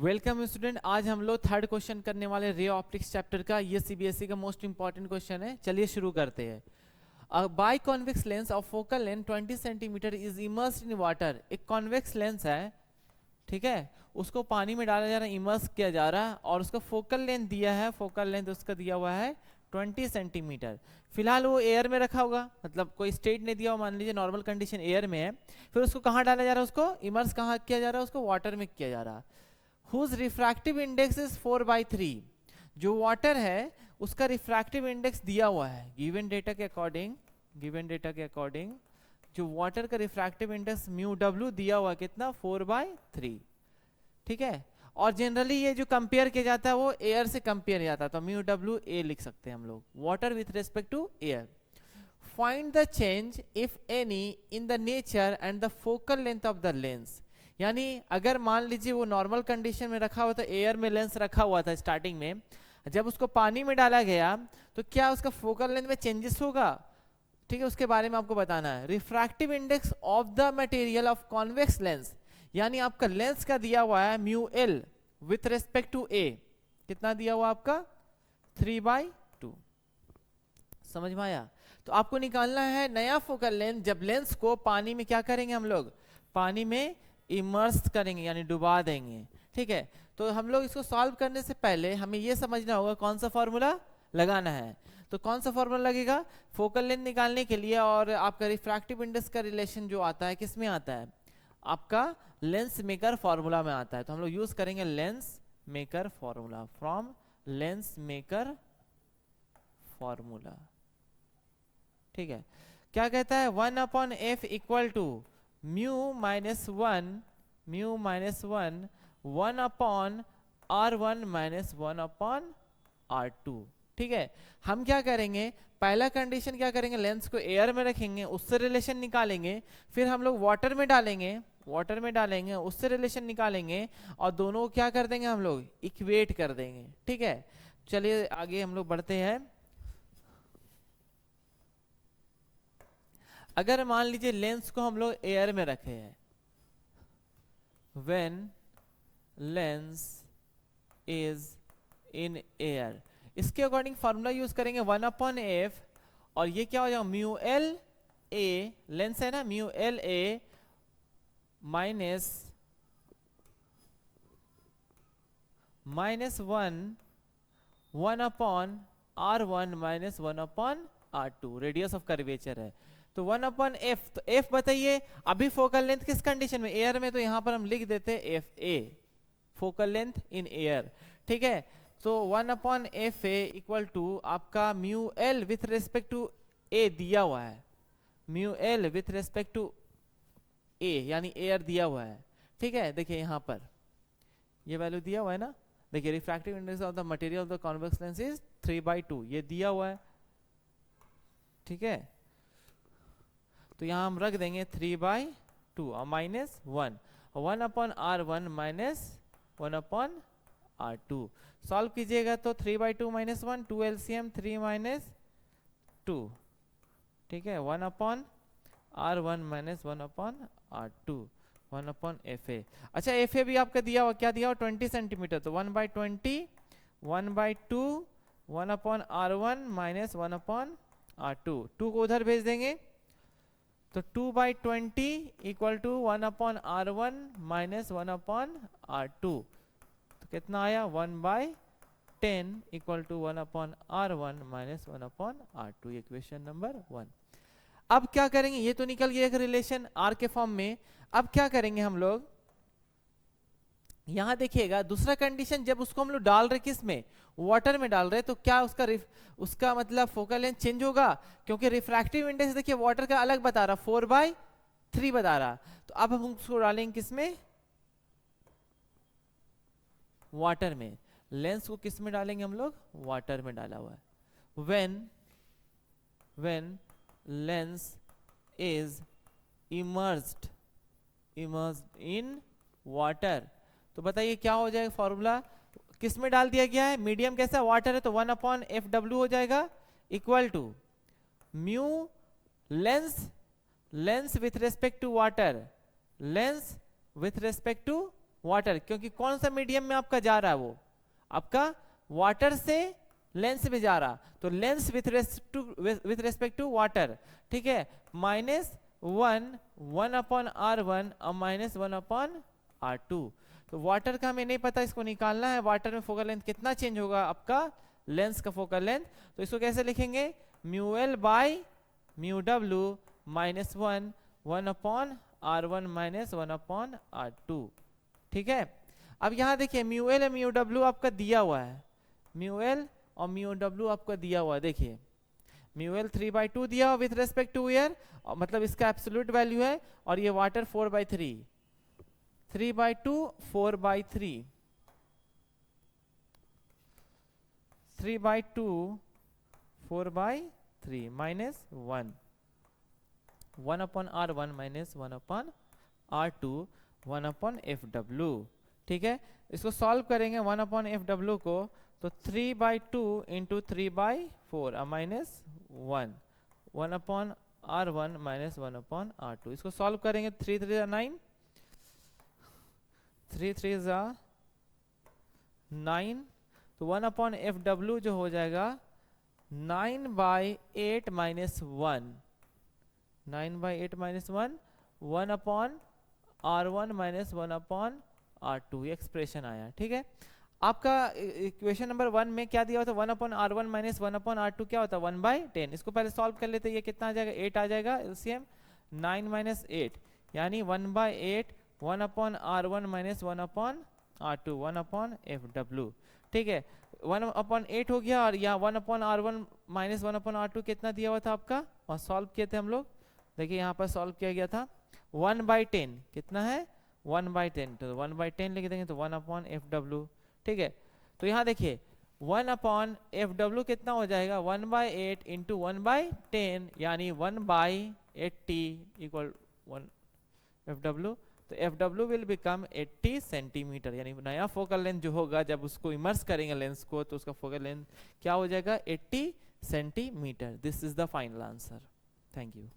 Welcome student. आज हम लोग थर्ड क्वेश्चन करने वाले रे ऑप्टिक्स चैप्टर का। ये सीबीएसई का मोस्ट इंपॉर्टेंट क्वेश्चन है। चलिए शुरू करते हैं। A biconvex lens of focal length 20 centimetre is immersed in water. एक कॉन्वेक्स लेंस है, ठीक है, उसको पानी में डाला जा रहा है, इमर्स किया जा रहा है, और उसका फोकल लेंथ दिया है, फोकल लेंथ उसका दिया हुआ है 20 सेंटीमीटर। फिलहाल वो एयर में रखा होगा, मतलब कोई स्टेट नहीं दिया हो, मान लीजिए नॉर्मल कंडीशन एयर में है। फिर उसको कहाँ डाला जा रहा है, उसको इमर्स कहाँ किया जा रहा है, उसको वाटर में किया जा रहा है। Whose refractive index is 4/3। जो वाटर है उसका रिफ्रैक्टिव इंडेक्स दिया हुआ है गिवन डेटा के अकॉर्डिंग, जो वाटर का रिफ्रैक्टिव इंडेक्स म्यू डब्ल्यू दिया हुआ कितना 4/3, ठीक है। और जनरली ये जो कंपेयर किया जाता है वो एयर से कंपेयर किया जाता है, तो म्यू डब्ल्यू ए लिख सकते हैं हम लोग, water with respect to air. Find the change if any in the nature and the focal length of the lens. यानी अगर मान लीजिए वो नॉर्मल कंडीशन में रखा हुआ था, एयर में लेंस रखा हुआ था स्टार्टिंग में, जब उसको पानी में डाला गया तो क्या उसका फोकल लेंथ में चेंजेस होगा, ठीक है, उसके बारे में आपको बताना है। Refractive index of the material of convex lens, यानी आपका लेंस का दिया हुआ है mu L with respect to A, कितना दिया हुआ आपका 3/2। समझ में आया? तो आपको निकालना है नया फोकल लेंथ जब लेंस को पानी में क्या करेंगे, हम लोग पानी में इमर्स करेंगे, यानी डुबा देंगे, ठीक है। तो हम लोग इसको सॉल्व करने से पहले हमें यह समझना होगा कौन सा फॉर्मूला लगाना है। तो कौन सा फॉर्मूला लगेगा फोकल लेंथ निकालने के लिए, और आपका रिफ्रैक्टिव इंडेक्स का रिलेशन जो आता है किस में आता है, आपका लेंस मेकर फॉर्मूला में आता है। तो हम लोग यूज करेंगे lens maker formula, from lens maker formula, ठीक है। क्या कहता है 1/f equal to mu minus one 1/r1 minus 1/r2, ठीक है। हम क्या करेंगे, पहला कंडीशन क्या करेंगे, लेंस को एयर में रखेंगे, उससे रिलेशन निकालेंगे, फिर हम लोग वाटर में डालेंगे, उससे रिलेशन निकालेंगे, और दोनों को क्या कर देंगे, हम लोग इक्वेट कर देंगे, ठीक है। चलिए आगे हम लोग बढ़ते हैं। अगर मान लीजिए लेंस को हम लोग एयर में रखे हैं, when lens is in air, इसके अकॉर्डिंग फॉर्मूला यूज करेंगे 1/f, और ये क्या हो जाएगा म्यू एल ए, लेंस है ना, mu L A minus 1/r1 minus 1/r2, radius of curvature है। तो 1/f, तो f बताइए अभी फोकल लेंथ किस कंडीशन में, एयर में, तो यहां पर हम लिख देते F A, focal length in air, ठीक है। तो 1/f इक्वल टू आपका mu L with respect to A दिया हुआ है, mu L with respect to A यानी एयर दिया हुआ है, ठीक है। देखिए यहां पर ये वैल्यू दिया हुआ है ना, देखिए refractive index of the material of the convex lens is 3/2, ये दिया हुआ है, ठीक है। तो यहां हम रख देंगे 3/2 और minus 1/r1 minus 1/r2। Solve कीजिएगा तो 3/2 माइनस 1, 2 LCM 3 माइनस 2, ठीक है, 1/r1 माइनस 1/r2, 1/fa। अच्छा fa भी आपका दिया हुआ, क्या दिया हुआ 20 सेंटीमीटर, तो 1/20, 1/2, 1/r1 माइनस 1/r2, 2 को उधर भेज देंगे, तो 2/20 equal to 1/r1 minus 1/r2, तो कितना आया 1/10 equal to 1/r1 minus 1/r2, ये क्वेश्चन नंबर 1। अब क्या करेंगे, ये तो निकल गया एक रिलेशन आर के फॉर्म में। अब क्या करेंगे हम लोग, यहां देखिएगा दूसरा कंडीशन, जब उसको हम लोग डाल रहे किस में, वाटर में डाल रहे, तो क्या उसका मतलब फोकल लेंथ चेंज होगा, क्योंकि रिफ्रैक्टिव इंडेक्स देखिए वाटर का अलग बता रहा 4/3 बता रहा। तो अब हम उसको डालेंगे किसमें, वाटर में। लेंस को किस में डालेंगे हम लोग, वाटर में डाला हुआ है। when lens is immersed in water, तो बताइए क्या हो जाएगा फॉर्मूला, किस में डाल दिया गया है, मीडियम कैसा वाटर है, तो 1/FW हो जाएगा equal to mu lens with respect to water, lens with respect to water, क्योंकि कौन सा मीडियम में आपका जा रहा है, वो आपका वाटर से लेंस में जा रहा, तो lens with respect to water, ठीक है, -1 और -1/r2। तो वाटर का हमें नहीं पता, इसको निकालना है, वाटर में फोकल लेंथ कितना चेंज होगा आपका लेंस का फोकल लेंथ। तो इसको कैसे लिखेंगे, μl by μw -1 1/r1 -1/r2, ठीक है। अब यहाँ देखिए μl और μw आपका दिया हुआ है, μl और μw आपका दिया हुआ है, देखिए μl 3/2 दिया हुआ विथ रेस्पेक्ट टू एयर, मतलब इसका एब्सोल्यूट वैल्यू है, और ये वाटर 4/3, 3/2 4/3, 3/2 4/3 -1 1/r1 -1/r2 1/fw, ठीक है। इसको सॉल्व करेंगे 1/fw को, तो 3/2 इंटू 3/4 -1 1/r1 -1/r2, इसको सॉल्व करेंगे 3 3 9, 3 3 9, तो 1/fw जो हो जाएगा 9/8 -1, 9/8 -1 1/r1 -1/r2, ये एक्सप्रेशन आया, ठीक है। आपका इक्वेशन नंबर 1 में क्या दिया होता है, 1/r1 -1/r2 क्या होता है 1/10। इसको पहले सॉल्व कर लेते हैं, ये कितना आ जाएगा 8 आ जाएगा एलसीएम, 9 - 8 यानी 1/8 1/r1 -1/r2 1/fw, ठीक है। 1/8 हो गया, और यहाँ 1/r1 -1/r2 कितना दिया हुआ था आपका, और सॉल्व किए थे हम लोग, देखिए यहाँ पर सॉल्व किया गया था 1/10, कितना है 1/10, तो 1/10 लिख देंगे तो 1/fw, ठीक है। तो यहाँ देखिए 1/fw कितना हो जाएगा 1/8 इंटू 1/10 यानी 1/80 इक्वल 1 fw, तो fw विल बिकम 80 सेंटीमीटर, यानी नया फोकल लेंथ जो होगा जब उसको इमर्स करेंगे लेंस को, तो उसका फोकल लेंथ क्या हो जाएगा 80 centimetre. This is the final answer. Thank you.